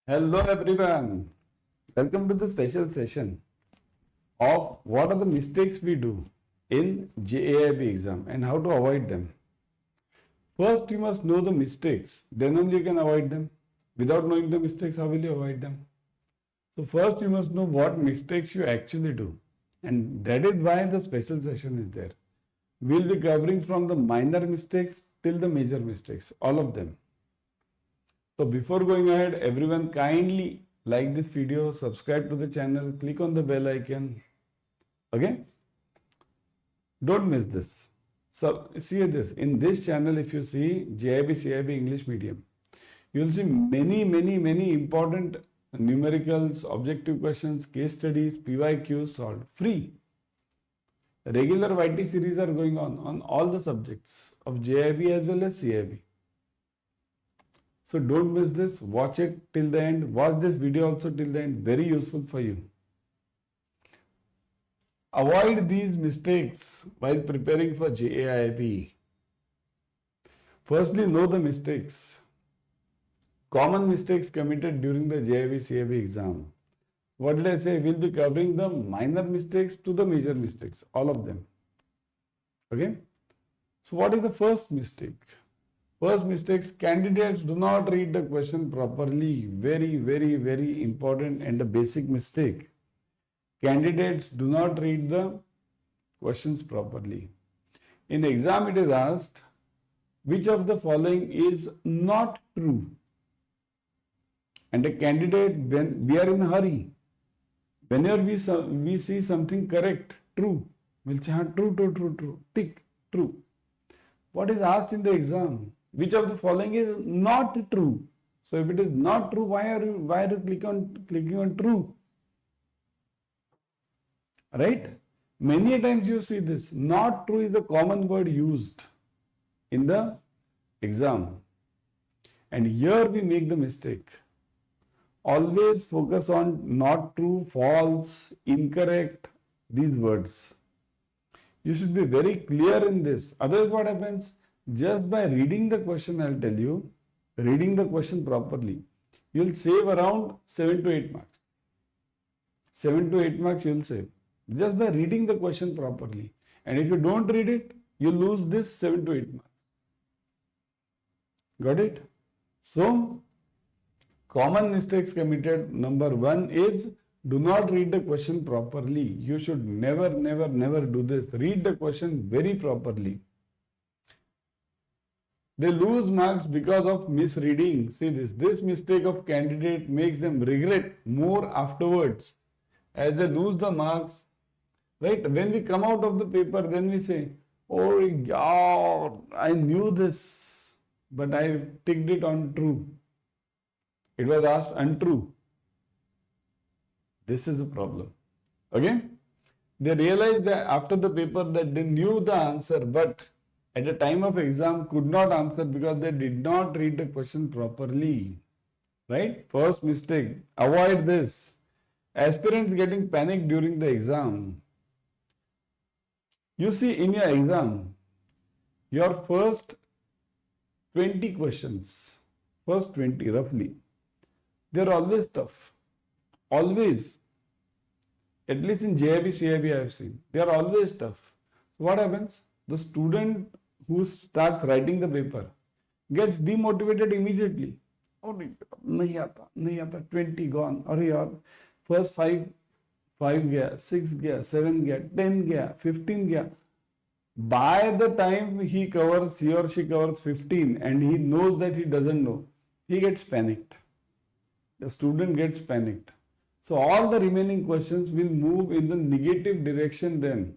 Hello everyone. Welcome to the special session of what are the mistakes we do in JAIIB exam and how to avoid them. First you must know the mistakes, then only you can avoid them. Without knowing the mistakes, how will you avoid them? So first you must know what mistakes you actually do, and that is why the special session is there. We will be covering from the minor mistakes till the major mistakes, all of them. So before going ahead, everyone kindly like this video, subscribe to the channel, click on the bell icon. Okay? Don't miss this. So see this, in this channel if you see JAIIB CAIIB English medium, you will see many important numericals, objective questions, case studies, PYQs solved free. Regular YT series are going on all the subjects of JAIIB as well as CAIIB. So don't miss this, watch it till the end, watch this video also till the end, very useful for you. Avoid these mistakes while preparing for JAIIB. Firstly, know the mistakes. Common mistakes committed during the JAIIB CAIIB exam. What did I say? We'll be covering the minor mistakes to the major mistakes, all of them. Okay? So what is the first mistake? First mistakes, candidates do not read the question properly. Very important and a basic mistake. Candidates do not read the questions properly. In exam it is asked, which of the following is not true? And a candidate, when we are in a hurry, whenever we see something correct, true, we'll say, true, tick, true. What is asked in the exam? Which of the following is not true? So if it is not true, why are you clicking on true? Right? Many times you see this. Not true is a common word used in the exam. And here we make the mistake. Always focus on not true, false, incorrect, these words. You should be very clear in this. Otherwise what happens? Just by reading the question, I'll tell you, reading the question properly, you'll save around 7 to 8 marks. 7 to 8 marks you'll save. Just by reading the question properly. And if you don't read it, you lose this 7 to 8 marks. Got it? So, common mistakes committed, number 1 is, do not read the question properly. You should never do this. Read the question very properly. They lose marks because of misreading. See this. This mistake of candidate makes them regret more afterwards as they lose the marks. Right? When we come out of the paper, then we say, oh yeah, I knew this, but I ticked it on true. It was asked untrue. This is a problem. Okay? They realized that after the paper that they knew the answer, but at the time of exam could not answer because they did not read the question properly. Right? First mistake. Avoid this. Aspirants getting panicked during the exam. You see in your exam, your first 20 questions, first 20 roughly, they are always tough. Always. At least in JAIIB, CAIIB I have seen. They are always tough. So what happens? The student who starts writing the paper gets demotivated immediately. Oh, nahi aata, 20 gone. Or your first 5 gaya, 6 gaya, 7 gaya, 10 gaya, 15 gaya. By the time he or she covers 15 and he knows that he doesn't know, he gets panicked. The student gets panicked. So all the remaining questions will move in the negative direction then.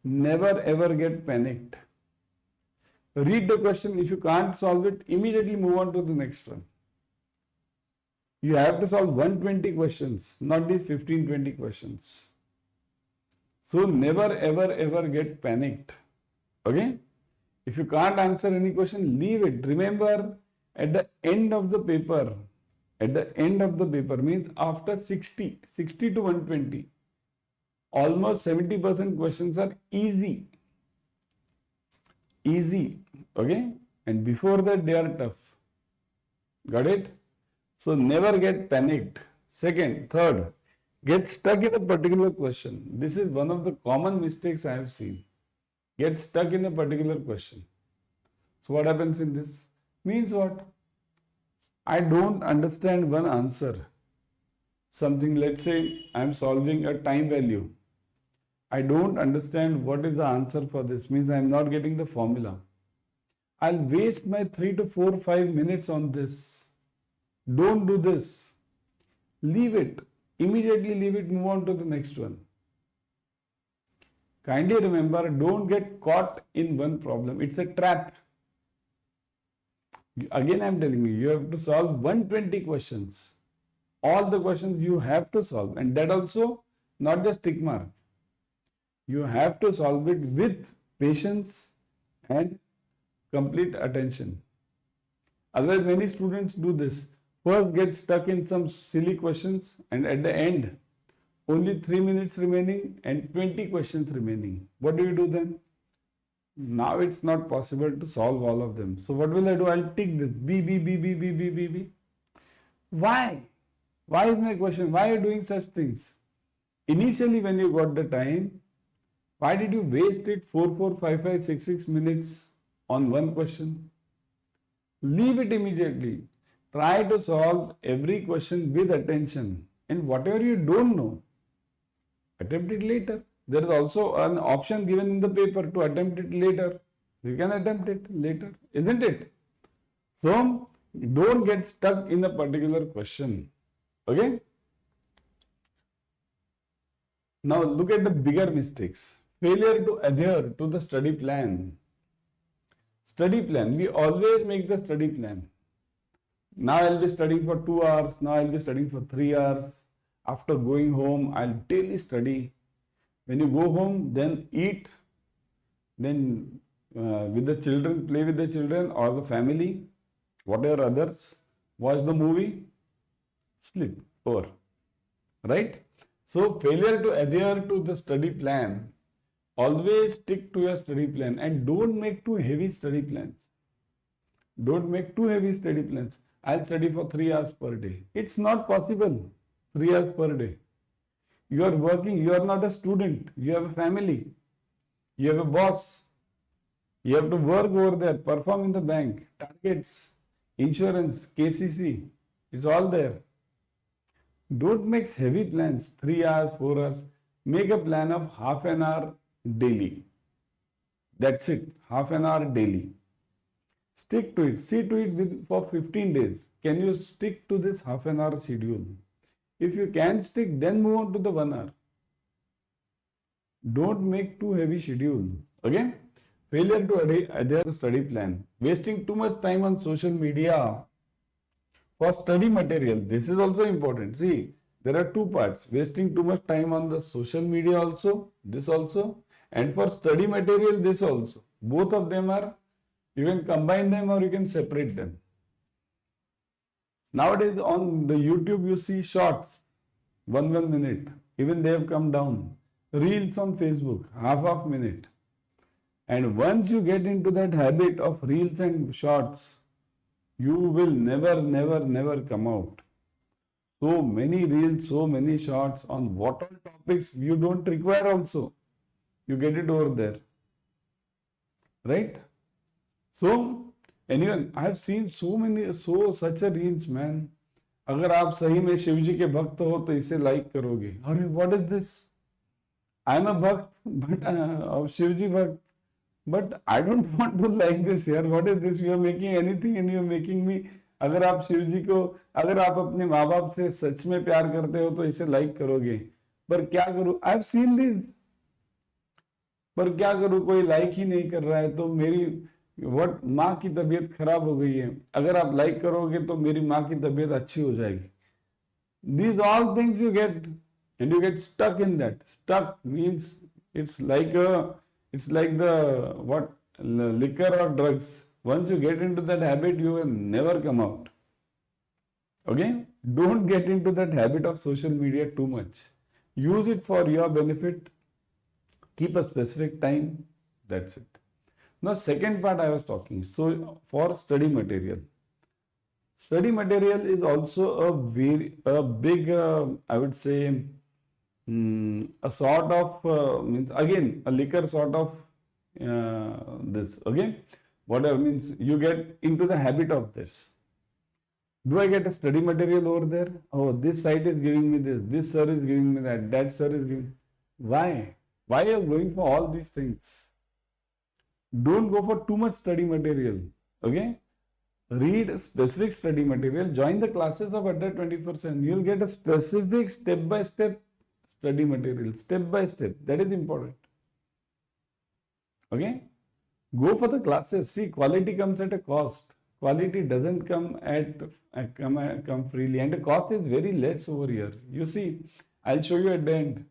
Never ever get panicked. Read the question. If you can't solve it, immediately move on to the next one. You have to solve 120 questions, not these 15-20 questions. So never ever get panicked. Okay? If you can't answer any question, leave it. Remember, at the end of the paper means after 60 to 120, almost 70% questions are easy. Okay, and before that they are tough. Got it? So never get panicked. Second, third, get stuck in a particular question. This is one of the common mistakes I have seen. Get stuck in a particular question. So what happens in this? Means what? I don't understand one answer. Something, let's say I'm solving a time value. I don't understand what is the answer for this. Means I'm not getting the formula. I'll waste my 3 to 4, 5 minutes on this. Don't do this. Leave it. Immediately leave it, move on to the next one. Kindly remember, don't get caught in one problem. It's a trap. Again, I'm telling you, you have to solve 120 questions. All the questions you have to solve. And that also, not just tick mark. You have to solve it with patience and complete attention. Otherwise, many students do this. First get stuck in some silly questions and at the end, only 3 minutes remaining and 20 questions remaining. What do you do then? Now it's not possible to solve all of them. So what will I do? I'll tick this. B, B, B, B, B, B, B, B. Why? Why is my question? Why are you doing such things? Initially when you got the time, why did you waste it 4, 4, 5, 5, 6, 6 minutes on one question? Leave it immediately. Try to solve every question with attention. And whatever you don't know, attempt it later. There is also an option given in the paper to attempt it later. You can attempt it later, isn't it? So, don't get stuck in a particular question. Okay? Now, look at the bigger mistakes. Failure to adhere to the study plan. Study plan. We always make the study plan. Now I'll be studying for 2 hours. Now I'll be studying for 3 hours. After going home, I'll daily study. When you go home, then eat. Then with the children, play with the children or the family, whatever others. Watch the movie, sleep, over. Right? So failure to adhere to the study plan. Always stick to your study plan and don't make too heavy study plans. Don't make too heavy study plans. I'll study for 3 hours per day. It's not possible. 3 hours per day. You are working. You are not a student. You have a family. You have a boss. You have to work over there, perform in the bank, targets, insurance, KCC. It's all there. Don't make heavy plans. 3 hours, 4 hours. Make a plan of half an hour daily. That's it. Half an hour daily. Stick to it. See to it for 15 days. Can you stick to this half an hour schedule? If you can stick, then move on to the 1 hour. Don't make too heavy schedule. Again, failure to adhere to study plan. Wasting too much time on social media for study material. This is also important. See, there are two parts. Wasting too much time on the social media also, this also. And for study material, this also. Both of them are, you can combine them or you can separate them. Nowadays on the YouTube, you see shorts, 1 minute. Even they have come down. Reels on Facebook, half minute. And once you get into that habit of reels and shorts, you will never come out. So many reels, so many shorts on what all topics you don't require also. You get it over there. Right? So, anyone, I have seen such a reels, man. अगर आप सही में शिव जी के भक्त हो तो इसे like करोगे. अरे what is this? I am a भक्त, but of शिव जी भक्त. But I don't want to like this here. What is this? You are making anything and you are making me. अगर आप शिव जी को, अगर आप अपने माँ बाप से सच में प्यार करते हो तो इसे लाइक करोगे. पर क्या करूँ? I have seen this. पर क्या करूँ? कोई लाइक ही नहीं कर रहा है तो मेरी माँ की तबीयत खराब हो गई है. अगर आप लाइक करोगे तो मेरी माँ की तबीयत अच्छी हो जाएगी. These all things you get and you get stuck in that. Stuck means it's like the what liquor or drugs. Once you get into that habit, you will never come out. Okay? Don't get into that habit of social media too much. Use it for your benefit. Keep a specific time. That's it. Now, second part I was talking. So, for study material. Study material is also a big, I would say, a sort of, means again, a liquor sort of this, okay? Whatever means you get into the habit of this. Do I get a study material over there? Oh, this site is giving me this sir is giving me that sir is giving. Why? Why are you going for all these things? Don't go for too much study material, okay? Read specific study material, join the classes of Adda 24/7. You'll get a specific step-by-step study material, step by step. That is important. Okay? Go for the classes. See, quality comes at a cost. Quality doesn't come come freely, and the cost is very less over here. You see, I'll show you at the end.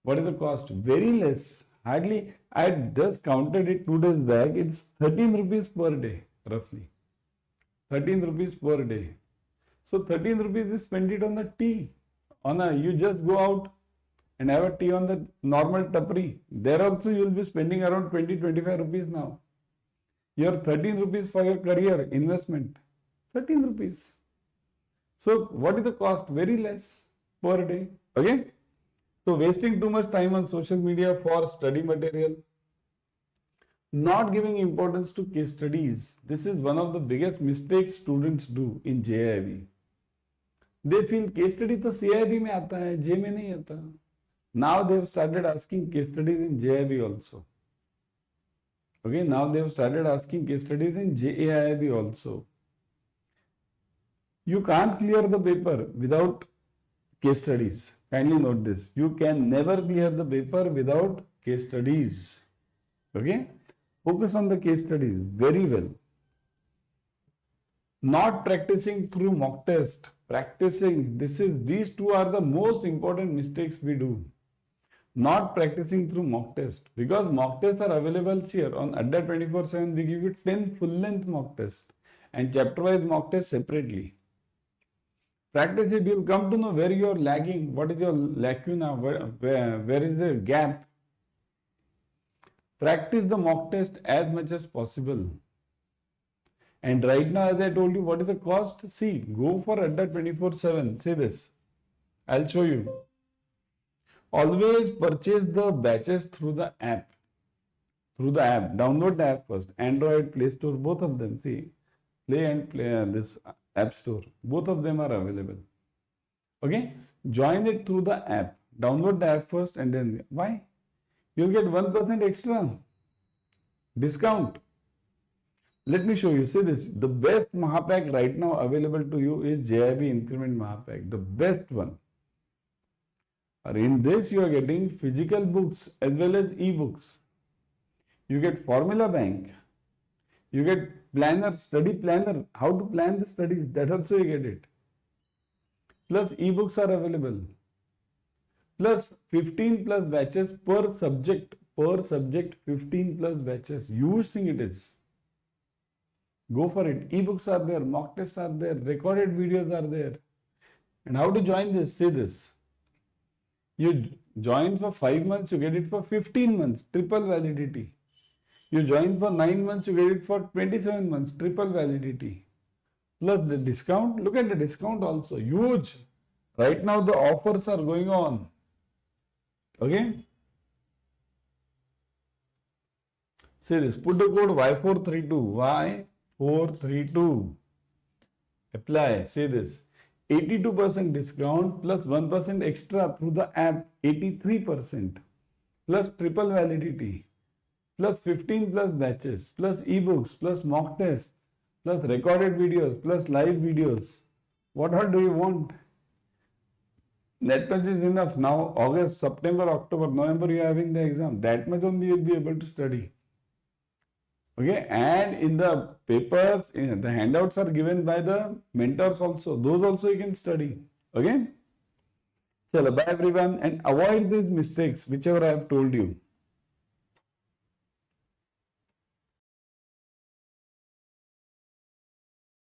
What is the cost? Very less. Hardly, I just counted it 2 days back. It's 13 rupees per day, roughly. 13 rupees per day. So 13 rupees, you spend it on the tea. You just go out and have a tea on the normal tapri. There also you will be spending around 20-25 rupees now. Your 13 rupees for your career investment. 13 rupees. So what is the cost? Very less per day. Okay? So wasting too much time on social media for study material. Not giving importance to case studies. This is one of the biggest mistakes students do in JAIIB. They feel case study to CIB में आता है, J में नहीं आता. Now they have started asking case studies in JAIIB also. Okay, now they have started asking case studies in JAIIB also. You can't clear the paper without case studies. Kindly note this. You can never clear the paper without case studies. Okay? Focus on the case studies very well. Not practicing through mock test. Practicing. These two are the most important mistakes we do. Not practicing through mock test. Because mock tests are available here on Adda 24/7. We give you 10 full-length mock tests and chapter-wise mock tests separately. Practice it. You'll come to know where you are lagging. What is your lacuna? Where is the gap? Practice the mock test as much as possible. And right now, as I told you, what is the cost? See, go for Adda 24/7. See this. I'll show you. Always purchase the batches through the app. Download the app first. Android, Play Store, both of them. See, Play and Play this App Store. Both of them are available. Okay? Join it through the app. Download the app first and then why? You'll get 1% extra discount. Let me show you. See this. The best Mahapack right now available to you is JAIIB Increment Mahapack. The best one. Or in this you are getting physical books as well as e-books. You get formula bank. You get planner, study planner. How to plan the studies. That also you get it. Plus e-books are available. Plus 15 plus batches per subject. 15 plus batches. Huge thing it is. Go for it. E-books are there, mock tests are there, recorded videos are there. And how to join this? See this. You join for 5 months, you get it for 15 months, triple validity. You join for 9 months, you get it for 27 months, triple validity. Plus the discount, look at the discount also, huge. Right now the offers are going on. Okay? See this, put the code Y432, Y432. Apply, see this. 82% discount plus 1% extra through the app, 83%. Plus triple validity. Plus 15 plus batches. Plus ebooks. Plus mock tests. Plus recorded videos. Plus live videos. What all do you want? That much is enough. Now August, September, October, November you are having the exam. That much only you will be able to study. Okay, and in the papers, the handouts are given by the mentors also. Those also you can study. Okay. So bye everyone, and avoid these mistakes whichever I have told you.